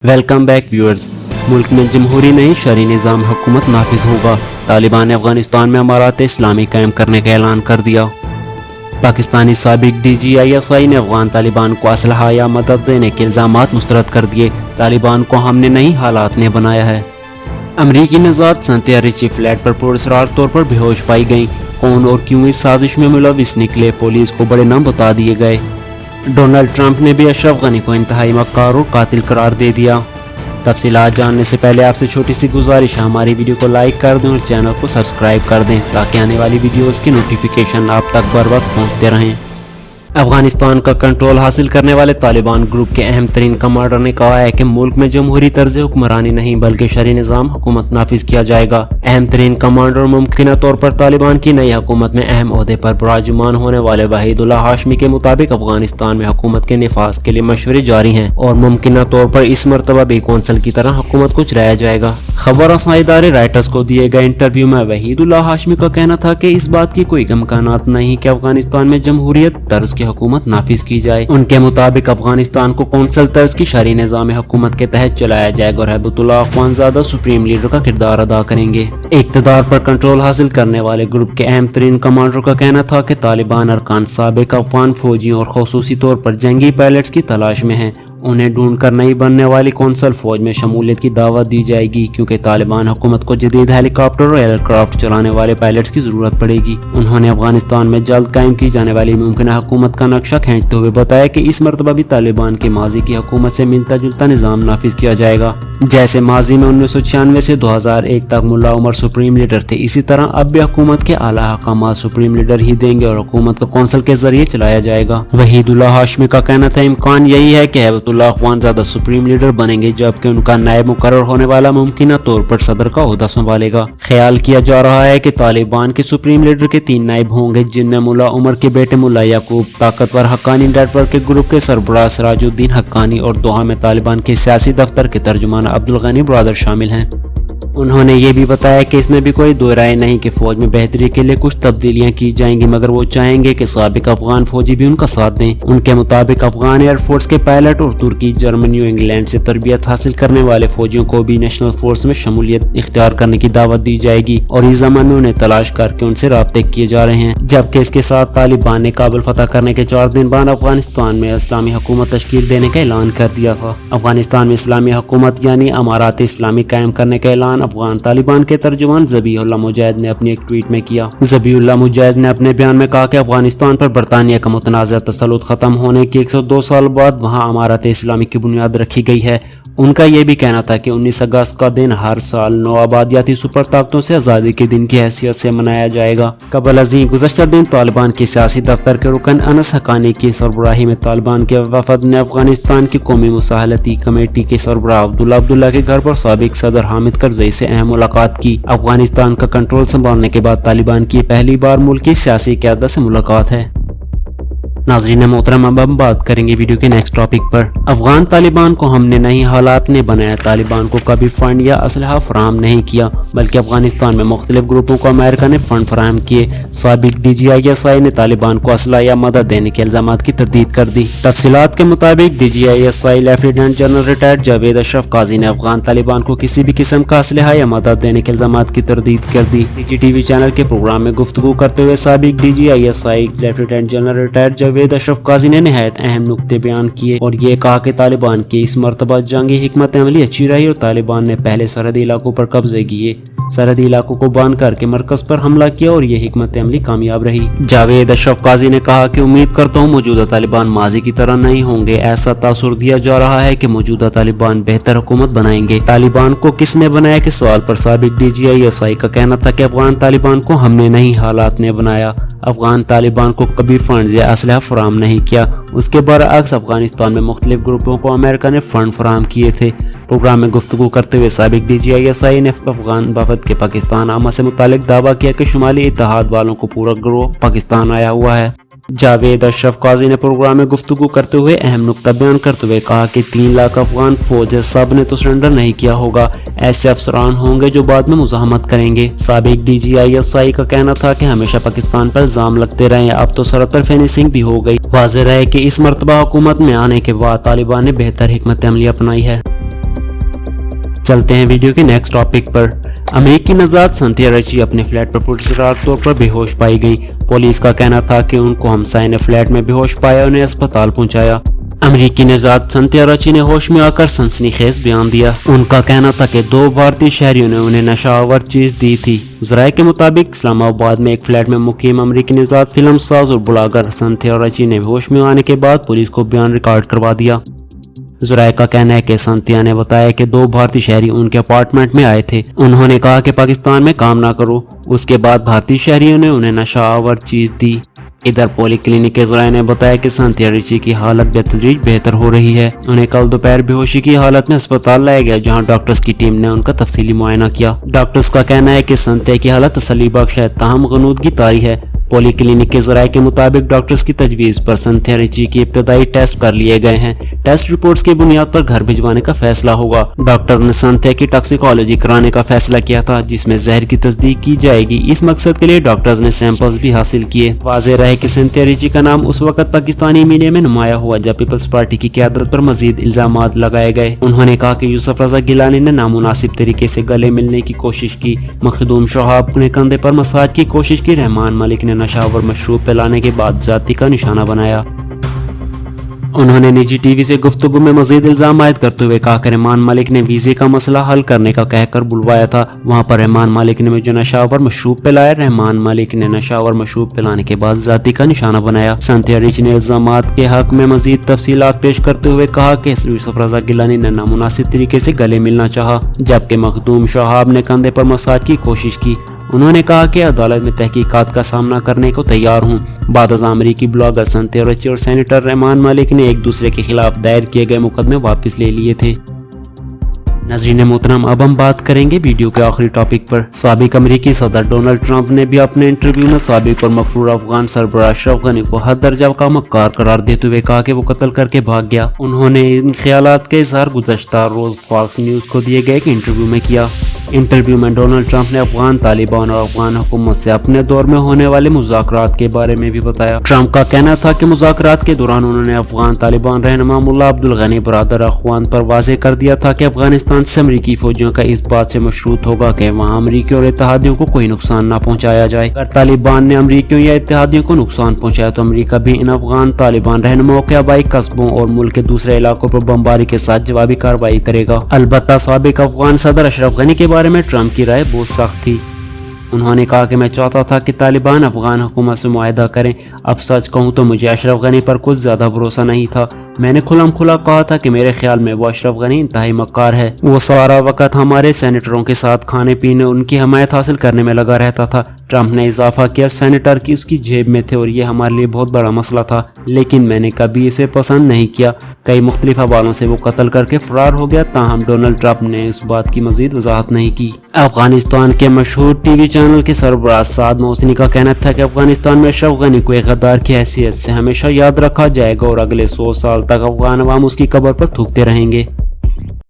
Welcome back viewers. मुल्क में जमहूरी नहीं शरई निज़ाम हुकूमत नाफिज होगा। तालिबान ने अफगानिस्तान में अमारात इस्लामी कायम करने का ऐलान कर दिया। पाकिस्तानी साबिक DGISI ने अफगान तालिबान को असलहा या मदद देने के इल्ज़ामात मुस्तरद कर दिए। तालिबान को हमने नहीं हालात ने बनाया है। अमरीकी नज़ात संतिया रिची फ्लैट पर पुरअसरार तौर पर बेहोश पाई गई। कौन और क्यों इस साजिश में मुलविस निकले, पुलिस को बड़े नाम बता दिए गए। डोनाल्ड ट्रंप ने भी अशरफ गनी को इंतहाई मक्कार और कातिल करार दे दिया। तफसीलात जानने से पहले आपसे छोटी सी गुजारिश है, हमारी वीडियो को लाइक कर दें और चैनल को सब्सक्राइब कर दें ताकि आने वाली वीडियोस की नोटिफिकेशन आप तक बर वक्त पहुँचते रहें। अफगानिस्तान का कंट्रोल हासिल करने वाले तालिबान ग्रुप के अहम तरीन कमांडर ने कहा है कि मुल्क में जमहूरी तर्ज हुक्मरानी नहीं बल्कि शरई निज़ाम हुकूमत नाफिज किया जाएगा। अहम तरीन कमांडर मुमकिन तौर पर तालिबान की नई हुकूमत में अहम ओहदे पर बराजुमान होने वाले वहीदुल्लाह हाशमी के मुताबिक अफगानिस्तान में हुकूमत के निफाज के लिए मशवरे जारी हैं और मुमकिन तौर पर इस मरतबा भी कौंसल की तरह हुकूमत को चलाया जाएगा। खबर रसाई इदारे राइटर्स को दिए गए इंटरव्यू में वहीदुल्लाह हाशमी का कहना था कि इस बात की कोई इम्कानात नहीं कि अफगानिस्तान में जमहूरियत तर्ज की हुकूमत नाफिज की जाए। उनके मुताबिक अफगानिस्तान को कौंसल तर्ज की शरई निज़ाम हुकूमत के तहत चलाया जाएगा और हैबतुल्लाह अखवानज़ादा सुप्रीम लीडर का किरदार अदा करेंगे। इक़्तिदार पर कंट्रोल हासिल करने वाले ग्रुप के अहम तरीन कमांडर का कहना था कि तालिबान अरकान साबिक अफगान फौजियों और खसूसी तौर पर जंगी पायलट्स की तलाश में हैं। उन्हें ढूंढ कर नई बनने वाली कौंसल फौज में शमूलियत की दावत दी जाएगी क्योंकि तालिबान हुकूमत को जदीद हेलीकॉप्टर और एयरक्राफ्ट चलाने वाले पायलट्स की जरूरत पड़ेगी। उन्होंने अफगानिस्तान में जल्द कायम की जाने वाली मुमकिन हुकूमत का नक्शा खींचते हुए बताया कि इस मरतबा भी तालिबान के माजी की हुकूमत से मिलता जुलता निज़ाम नाफिज किया जाएगा। जैसे माजी में 1996 से 2001 तक मुल्ला उमर सुप्रीम लीडर थे, इसी तरह अब भी हुकूमत के आला हकामात सुप्रीम लीडर ही देंगे और हुकूमत को कौंसल के जरिए चलाया जाएगा। वहीदुल्लाह हाशमी का कहना था इम्कान यही है कि हैबतुल्लाह अखवानज़ादा सुप्रीम लीडर बनेंगे जबकि उनका नायब मुकर्रर होने वाला मुमकिन तौर पर सदर का ओहदा संभालेगा। ख्याल किया जा रहा है कि तालिबान के सुप्रीम लीडर के 3 नायब होंगे जिनमें मुल्ला उमर के बेटे मुल्ला याकूब, ताकतवर हक्कानी नेटवर्क के ग्रुप के सरबराह सिराजुद्दीन हक्कानी और दोहा में तालिबान के सियासी दफ्तर के तर्जुमान अब्दुल गनी ब्रदर शामिल हैं। उन्होंने ये भी बताया कि इसमें भी कोई दो राय नहीं कि फौज में बेहतरी के लिए कुछ तब्दीलियां की जाएंगी मगर वो चाहेंगे कि साबिक अफगान फौजी भी उनका साथ दें। उनके मुताबिक अफगान एयरफोर्स के पायलट और तुर्की, जर्मनी और इंग्लैंड से तरबियत हासिल करने वाले फौजियों को भी नेशनल फोर्स में शमूलियत इख्तियार करने की दावत दी जाएगी और इस ज़माने में उन्हें तलाश करके उनसे राब्ते किए जा रहे हैं। जबकि इसके साथ तालिबान ने काबुल फतह करने के 4 दिन बाद अफगानिस्तान में इस्लामी हुकूमत तश्कील देने का ऐलान कर दिया था। अफगानिस्तान में इस्लामी हुकूमत यानी अमारात इस्लामी कायम करने का ऐलान अफगान तालिबान के तर्जुमान ज़बीहुल्लाह मुजाहिद ने अपनी एक ट्वीट में किया। ज़बीहुल्लाह मुजाहिद ने अपने बयान में कहा कि अफगानिस्तान पर बरतानिया का मुतनाज़ा तसल्लुत खत्म होने के 102 साल बाद वहां अमारत इस्लामी की बुनियाद रखी गई है। उनका यह भी कहना था कि 19 अगस्त का दिन हर साल 9 आबादियाती सुपर ताकतों से आज़ादी के दिन की हैसियत से मनाया जाएगा। कबल अज़ीं गुज़श्ता दिन तालिबान के सियासी दफ्तर के रुकन अनस हक्कानी की सरबराही में तालिबान के वफद ने अफगानिस्तान की कौमी मुसाहलती कमेटी के सरबराह अब्दुल्ला के घर पर साबिक सदर हामिद करज़ई से अहम मुलाकात की। अफगानिस्तान का कंट्रोल संभालने के बाद तालिबान की पहली बार मुल्क की सियासी क़यादत से मुलाकात है। नाज़रीन मोहतरम, अब हम बात करेंगे वीडियो के नेक्स्ट टॉपिक पर। अफगान तालिबान को हमने नहीं हालात ने बनाया। तालिबान को कभी फंड या असलहा फराहम नहीं किया बल्कि अफगानिस्तान में मुख्तलिफ ग्रुपों को अमेरिका ने फंड फराहम किए। साबिक DGISI ने तालिबान को असलहा या मदद देने के इल्जामात की तरदीद कर दी। तफसीलात के मुताबिक DGISI lieutenant general retired Javed Ashraf Qazi ने अफगान तालिबान को किसी भी किस्म का असलहा या मदद देने के इल्जामात की तरदीद कर दी। DGTV चैनल के प्रोग्राम में गुफ्तगू करते हुए साबिक DGISI lieutenant general retired Javed Ashraf Qazi ने निहायत अहम नुक्ते बयान किए और ये कहा कि तालिबान की इस मरतबा जंगी हिकमत अमली अच्छी रही और तालिबान ने पहले सरहदी इलाकों पर कब्जे किए, सरहदी इलाकों को बांध करके मरकज पर हमला किया और ये हिकमत अमली कामयाब रही। जावेद अशरफ काजी ने कहा कि उम्मीद करता हूँ मौजूदा तालिबान माजी की तरह नहीं होंगे। ऐसा तासुर दिया जा रहा है कि मौजूदा तालिबान बेहतर हुकूमत बनाएंगे। तालिबान को किसने बनाया के सवाल पर साबिक DGISI का कहना था कि अफगान तालिबान को हमने नहीं हालात ने बनाया। अफगान तालिबान को कभी फंड या असलहा फराहम नहीं किया। उसके बरअक्स अफगानिस्तान में मुख्तलिफ ग्रुपों को अमेरिका ने फंड फराहम किए थे। प्रोग्राम में गुफ्तगू करते हुए साबिक DGISI ने अफगान वफद के पाकिस्तान आमा से मुतालिक दावा किया कि शुमाली इत्तेहाद वालों को पूरा गिरोह पाकिस्तान आया हुआ है। जावेद अशरफ काजी ने प्रोग्राम में गुफ्तगू करते हुए अहम नुक्ता बयान करते हुए कहा कि 3 लाख अफगान फौज है, सब ने तो सरेंडर नहीं किया होगा। ऐसे अफसरान होंगे जो बाद में मुजाहमत करेंगे। साबिक DGISI का कहना था कि हमेशा पाकिस्तान पर इल्जाम लगते रहे, अब तो सरहद फिनिशिंग भी हो गई। वाज़ेह रहे कि इस मरतबा हुकूमत में आने के बाद तालिबान ने बेहतर हिकमत अमली अपनाई है। चलते हैं वीडियो के नेक्स्ट टॉपिक पर। अमेरिकी नजात संथिया रची अपने फ्लैट पर पुरस्कार तौर पर बेहोश पाई गई। पुलिस का कहना था कि उनको हमसाये ने फ्लैट में बेहोश पाया, उन्हें अस्पताल पहुंचाया। अमेरिकी नजात संथिया रची ने होश में आकर सनसनीखेज बयान दिया। उनका कहना था कि 2 भारतीय शहरियों ने उन्हें नशावर चीज दी थी। ज़राए के मुताबिक इस्लामाबाद में एक फ्लैट में मुकीम अमेरिकी नजात फिल्म साज और ब्लॉगर संथिया रची ने होश में आने के बाद पुलिस को बयान रिकॉर्ड करवा दिया। ज़राए का कहना है कि संथिया ने बताया कि 2 भारतीय शहरी उनके अपार्टमेंट में आए थे। उन्होंने कहा कि पाकिस्तान में काम ना करो। उसके बाद भारतीय शहरियों ने उन्हें नशावर चीज दी। इधर पॉली क्लिनिक के ज़राए ने बताया कि संथिया रची की हालत बेतदरीज बेहतर हो रही है। उन्हें कल दोपहर बेहोशी की हालत में अस्पताल लाया गया, जहां डॉक्टर्स की टीम ने उनका तफसीली मुआयना किया। डॉक्टर्स का कहना है कि संथिया की हालत तसल्ली बख्श है, ताहम गनूदगी तारी है। पॉली क्लिनिक के ज़राए के मुताबिक डॉक्टर्स की तजवीज़ पर संथिया रची की इब्तदाई टेस्ट कर लिए गए हैं। टेस्ट रिपोर्ट्स की बुनियाद पर घर भिजवाने का फैसला होगा। डॉक्टर्स ने संथिया की टॉक्सिकोलॉजी कराने का फैसला किया था, जिसमें जहर की तस्दीक की जाएगी। इस मकसद के लिए डॉक्टर्स ने सैंपल्स भी हासिल किए। वाज़ेह रहे कि संथिया रची का नाम उस वक्त पाकिस्तानी मीडिया में नुमाया हुआ जब पीपल्स पार्टी की क़यादत पर मजीद इल्जामात लगाए गए। उन्होंने कहा कि यूसुफ रजा गिलानी ने नामुनासिब तरीके से गले मिलने की कोशिश की। मखदूम शहाब ने कंधे पर मसाज की कोशिश की। रहमान मलिक ने नशावर मशरूब पिलाने के बाद जाति का निशाना बनाया। उन्होंने निजी टीवी से गुफ्तगू में मजीद इल्जाम आयद करते हुए कहा कि रहमान मलिक ने वीजे का मसला हल करने का कहकर बुलवाया था। वहां पर रहमान मलिक ने मुझे नशावर मशरूब पिलाया। रहमान मलिक ने नशावर मशरूब पिलाने के बाद जाति का निशाना बनाया। संथिया रची ने इल्जामात के हक में मजीद तफसीलात पेश करते हुए कहा कि यूसुफ रजा गिलानी ने नामुनासिब तरीके से गले मिलना चाहा, जबकि मखदूम शहाब ने कंधे पर मसाज की कोशिश की। उन्होंने कहा कि अदालत में तहकीकात का सामना करने को तैयार हूँ। बाद अमेरिकी ब्लॉगर संथिया रची और सेनेटर रहमान मलिक ने एक दूसरे के खिलाफ दायर किए गए मुकदमे वापस ले लिए थे। नाज़रीन मोहतरम, अब हम बात करेंगे वीडियो के आखिरी टॉपिक पर। साबिक अमेरिकी सदर डोनाल्ड ट्रंप ने भी अपने इंटरव्यू में साबिक और मफरूर अफगान सरबराह अशरफ गनी को हद दर्जा का मक्कार करार देते हुए कहा कि वो कत्ल करके भाग गया। उन्होंने इन ख्यालात का इजहार गुज़श्ता रोज फॉक्स न्यूज को दिए गए एक इंटरव्यू में किया। इंटरव्यू में डोनाल्ड ट्रंप ने अफगान तालिबान और अफगान हुकूमत से अपने दौर में होने वाले मुज़ाकरात के बारे में भी बताया। ट्रंप का कहना था कि मुज़ाकरात के दौरान उन्होंने अफगान तालिबान रहनुमा मुल्ला अब्दुल गनी बरादर अखवान पर वाज़ेह कर दिया था कि अफगानिस्तान से अमरीकी फौजियों का इस बात से मशरूत होगा कि वहाँ अमरीकियों और इत्तेहादियों को कोई नुकसान न पहुँचाया जाए। अगर तालिबान ने अमरीकियों या इत्तेहादियों को नुकसान पहुँचाया तो अमरीका भी इन अफगान तालिबान रहनुमाओं के आबाई कस्बों और मुल्क के दूसरे इलाकों पर बमबारी के साथ जवाबी कार्रवाई करेगा। अलबत्ता साबिक अफगान सदर अशरफ गनी के बारे में ट्रंप की राय बहुत सख्त थी। उन्होंने कहा कि मैं चाहता था कि तालिबान अफगान हुकूमत से मुआहदा करें। अब सच कहूँ तो मुझे अशरफ गनी पर कुछ ज़्यादा भरोसा नहीं था। मैंने खुलम खुला कहा था कि मेरे ख्याल में वो अशरफ गनी इंतहाई मक्कार है। वो सारा वक्त हमारे सेनेटरों के साथ खाने पीने उनकी हमायत हासिल करने में लगा रहता था। ट्रंप ने इजाफा किया, सेनेटर की उसकी जेब में थे और ये हमारे लिए बहुत बड़ा मसला था, लेकिन मैंने कभी इसे पसंद नहीं किया। कई मुख्तलिफ हवालों से वो कत्ल करके फरार हो गया। ताहम डोनाल्ड ट्रंप ने इस बात की मजीद वजाहत नहीं की। अफगानिस्तान के मशहूर टीवी चैनल के सरबराह साद मोहसिनी का कहना था कि अफगानिस्तान में अशरफ गनी को एक गद्दार की हैसियत से हमेशा याद रखा जाएगा और अगले 100 साल तक अफगान अवाम उसकी कब्र पर थूकते रहेंगे।